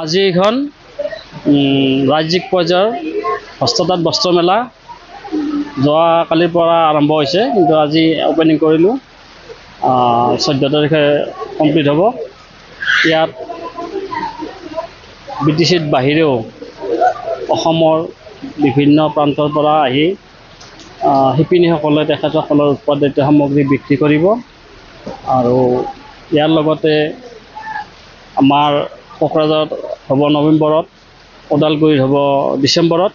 আজি এখন ৰাজ্যিক পৰ্যায়ৰ হস্ততাঁত বস্ত্ৰ মেলা যোৱাকালিৰ পৰা আৰম্ভ হৈছে, কিন্তু আজি অপেনিং কৰিলোঁ। 14 তাৰিখে কমপ্লিট হ'ব। ইয়াত BTCৰ বাহিৰেও অসমৰ বিভিন্ন প্ৰান্তৰ পৰা আহি শিপিনীসকলে তেখেতসকলৰ উৎপাদিত সামগ্ৰী বিক্ৰী কৰিব। আৰু ইয়াৰ লগতে আমাৰ কোকৰাঝাৰত হ'ব নৱেম্বৰত, ওদালগুৰিত হ'ব ডিচেম্বৰত।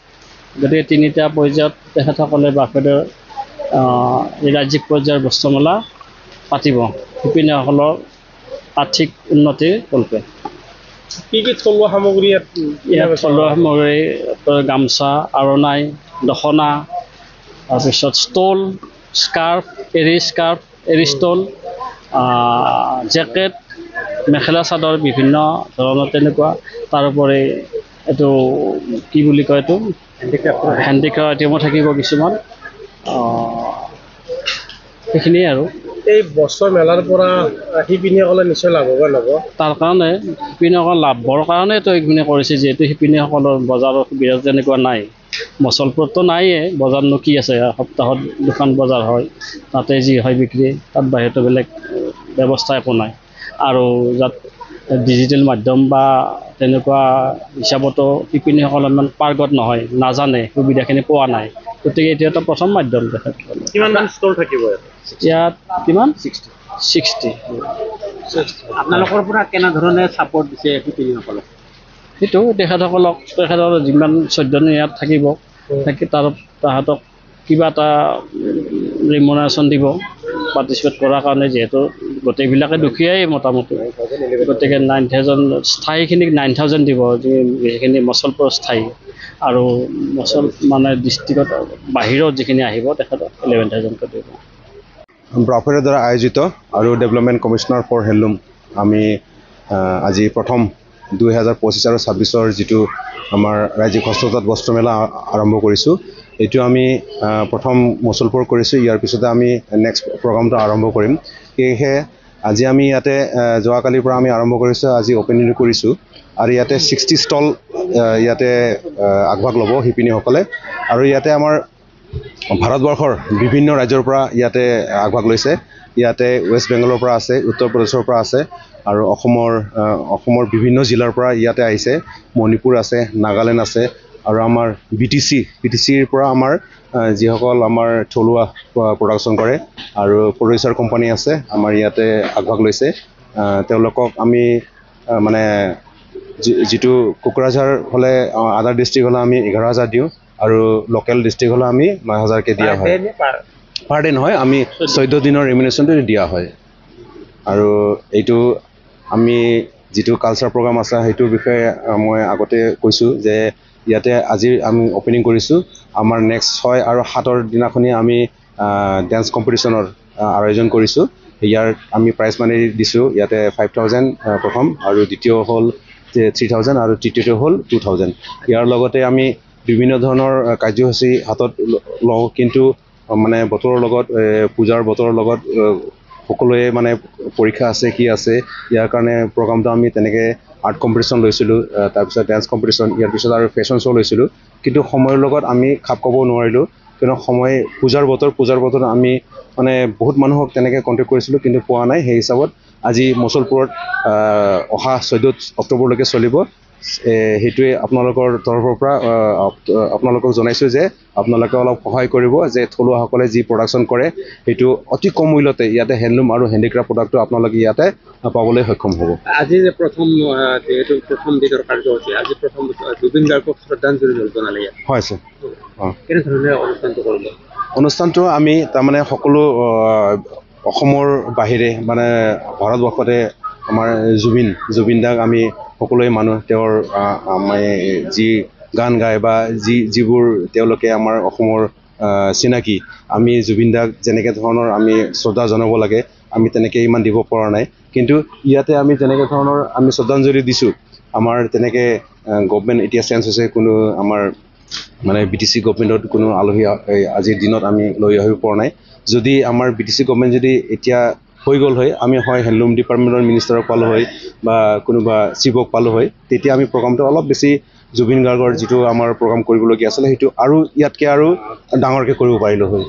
গতিকে তিনিটা পৰ্যায়ত তেখেতসকলে বাফেডৰ এই ৰাজ্যিক পৰ্যায়ৰ বস্ত্ৰমেলা পাতিব শিপিনীসকলৰ আৰ্থিক উন্নতিৰ কল্পে। কি থলুৱা সামগ্ৰী ইয়াত থলুৱা সামগ্ৰী গামোচা, আৰণাই, দখনা, তাৰপিছত ষ্টল, স্কাৰ্ফ, এৰী ষ্টল, জেকেট, মেখেলা চাদৰ বিভিন্ন ধৰণৰ তেনেকুৱা। তাৰোপৰি এইটো কি বুলি কয়, এইটো হেণ্ডিক্ৰাফ্ট আইটেমো থাকিব কিছুমান। সেইখিনিয়ে আৰু এই বস্ত্ৰ মেলাৰ পৰা শিপিনীসকলে নিশ্চয় লাভৱান হ'ব। তাৰ কাৰণে শিপিনীসকল লাভৰ কাৰণেতো এইখিনি কৰিছে, যিহেতু শিপিনীসকলৰ বজাৰৰ সুবিধা তেনেকুৱা নাই। মচলপুৰততো নাইয়ে, বজাৰনো কি আছে, সপ্তাহত দুখন বজাৰ হয়, তাতে যি হয় বিক্ৰী, তাত বাহিৰতো বেলেগ ব্যৱস্থা একো নাই। আৰু যাত ডিজিটেল মাধ্যম বা তেনেকুৱা হিচাপতো শিপিনীসকল ইমান পাৰ্গত নহয়, নাজানে, সুবিধাখিনি পোৱা নাই। গতিকে এইটো এটা প্ৰথম মাধ্যম। কিমানমান ষ্টল থাকিব ইয়াত? কিমান? 60। আপোনালোকৰ পৰা কেনেধৰণে ছাপোৰ্ট দিছে শিপিনীসকলক? সেইটো তেখেতৰ যিমান 14 দিন ইয়াত থাকিব, তাহাঁতক কিবা এটা ৰিমুনাৰেশ্যন দিব পাৰ্টিচিপেট কৰাৰ কাৰণে, যিহেতু গোটেইবিলাকে দুখীয়াই মোটামুটি। গতিকে 9,000 স্থায়ীখিনিক 9,000 দিব, যিখিনি মচলপুৰ স্থায়ী, আৰু মানে ডিষ্ট্ৰিক্টত বাহিৰত যিখিনি আহিব তেখেতক 11,000কৈ দিব। বাফেডৰ দ্বাৰা আয়োজিত আৰু ডেভেলপমেণ্ট কমিশ্যনাৰ ফৰ হেণ্ডলুম আমি আজি প্ৰথম 2025 আৰু 26 যিটো আমাৰ ৰাজ্যিক হস্ততাঁত বস্ত্ৰ মেলা আৰম্ভ কৰিছোঁ। এইটো আমি প্ৰথম মচলপুৰ কৰিছোঁ, ইয়াৰ পিছতে আমি নেক্সট প্ৰগ্ৰামটো আৰম্ভ কৰিম। সেয়েহে আজি আমি ইয়াতে যোৱাকালিৰ পৰা আমি আৰম্ভ কৰিছোঁ, আজি অপেনিং কৰিছোঁ। আৰু ইয়াতে 60 ষ্টল ইয়াতে আগভাগ ল'ব শিপিনীসকলে। আৰু ইয়াতে আমাৰ ভাৰতবৰ্ষৰ বিভিন্ন ৰাজ্যৰ পৰা ইয়াতে আগভাগ লৈছে। ইয়াতে ৱেষ্ট বেংগলৰ পৰা আছে, উত্তৰ প্ৰদেশৰ পৰা আছে, আৰু অসমৰ বিভিন্ন জিলাৰ পৰা ইয়াতে আহিছে। মণিপুৰ আছে, নাগালেণ্ড আছে, আৰু আমাৰ BTCৰ পৰা আমাৰ যিসকল আমাৰ থলুৱা প্ৰডাকশ্যন কৰে আৰু প্ৰডিউচাৰ কোম্পানী আছে, আমাৰ ইয়াতে আগভাগ লৈছে। তেওঁলোকক আমি মানে যিটো কোকৰাঝাৰ হ'লে আদাৰ ডিষ্ট্ৰিক্ট হ'লে আমি 11,000 দিওঁ, আৰু লোকেল ডিষ্ট্ৰিক্ট হ'লে আমি 9,000কৈ দিয়া হয়। পাৰ ডে নহয়, আমি 14 দিনৰ ৰেমিনেশ্যনটো দিয়া হয়। আৰু এইটো আমি যিটো কালচাৰ প্ৰগ্ৰাম আছে সেইটোৰ বিষয়ে মই আগতে কৈছোঁ যে ইয়াতে আজি আমি অপেনিং কৰিছোঁ। আমাৰ নেক্সট 6 আৰু 7 দিনাখনি আমি ডেন্স কম্পিটিশ্যনৰ আয়োজন কৰিছোঁ। ইয়াৰ আমি প্ৰাইজ মানি দিছোঁ। ইয়াতে 5,000 প্ৰথম, আৰু দ্বিতীয় হ'ল 3,000, আৰু তৃতীয়টো হ'ল 2,000। ইয়াৰ লগতে আমি বিভিন্ন ধৰণৰ কাৰ্যসূচী হাতত লওঁ, কিন্তু মানে বতৰৰ লগত, পূজাৰ বতৰৰ লগত সকলোৱে মানে পৰীক্ষা আছে, কি আছে, ইয়াৰ কাৰণে প্ৰগ্ৰামটো আমি তেনেকৈ আৰ্ট কম্পিটিশ্যন লৈছিলোঁ, তাৰপিছত ডেন্স কম্পিটিশ্যন, ইয়াৰ পিছত আৰু ফেশ্বন শ্ব' লৈছিলোঁ। কিন্তু সময়ৰ লগত আমি খাপ খাব নোৱাৰিলোঁ, কিয়নো পূজাৰ বতৰত আমি মানে বহুত মানুহক তেনেকৈ কণ্টেক্ট কৰিছিলোঁ, কিন্তু পোৱা নাই। সেই হিচাপত আজি মচলপুৰত অহা 14 অক্টোবৰলৈকে চলিব। সেইটোৱে আপোনালোকৰ তৰফৰ পৰা আপোনালোকক জনাইছোঁ যে আপোনালোকে অলপ সহায় কৰিব, যে থলুৱাসকলে যি প্ৰডাকশ্যন কৰে সেইটো অতি কম মূল্যতে ইয়াতে হেণ্ডলুম আৰু হেণ্ডিক্ৰাফ্ট প্ৰডাক্টটো আপোনালোকে ইয়াতে পাবলৈ সক্ষম হ'ব। আজি যে প্ৰথম দিনৰ কাৰ্যসূচী, আজি প্ৰথম জুবিন গাৰ্গক শ্ৰদ্ধাঞ্জলি জনালে। হয় ছাৰ। কেনেধৰণে অনুষ্ঠানটো কৰিলে? অনুষ্ঠানটো আমি তাৰমানে সকলো অসমৰ বাহিৰে মানে ভাৰতবৰ্ষতে আমাৰ জুবিন দাক আমি সকলোৱে মানুহ, তেওঁৰ যি গান গায় বা যিবোৰ তেওঁলোকে আমাৰ অসমৰ চিনাকি, আমি জুবিন দাক যেনেকৈ ধৰণৰ আমি শ্ৰদ্ধা জনাব লাগে, আমি তেনেকৈ ইমান দিব পৰা নাই। কিন্তু ইয়াতে আমি যেনেকৈ ধৰণৰ আমি শ্ৰদ্ধাঞ্জলি দিছোঁ, আমাৰ তেনেকৈ গভমেণ্ট এতিয়া চেঞ্জ হৈছে, কোনো আমাৰ মানে BTC গভমেণ্টত কোনো আলহী আজিৰ দিনত আমি লৈ আহিব পৰা নাই। যদি আমাৰ BTC গভমেণ্ট যদি এতিয়া হৈ গ'ল হয়, আমি হয় হেণ্ডলুম ডিপাৰ্টমেণ্টৰ মিনিষ্টাৰক পালোঁ হয় বা কোনোবা চিফক পালোঁ হয়, তেতিয়া আমি প্ৰগ্ৰামটো অলপ বেছি জুবিন গাৰ্গৰ যিটো আমাৰ প্ৰগ্ৰাম কৰিবলগীয়া আছিলে সেইটো আৰু ইয়াতকৈ আৰু ডাঙৰকৈ কৰিব পাৰিলোঁ হয়।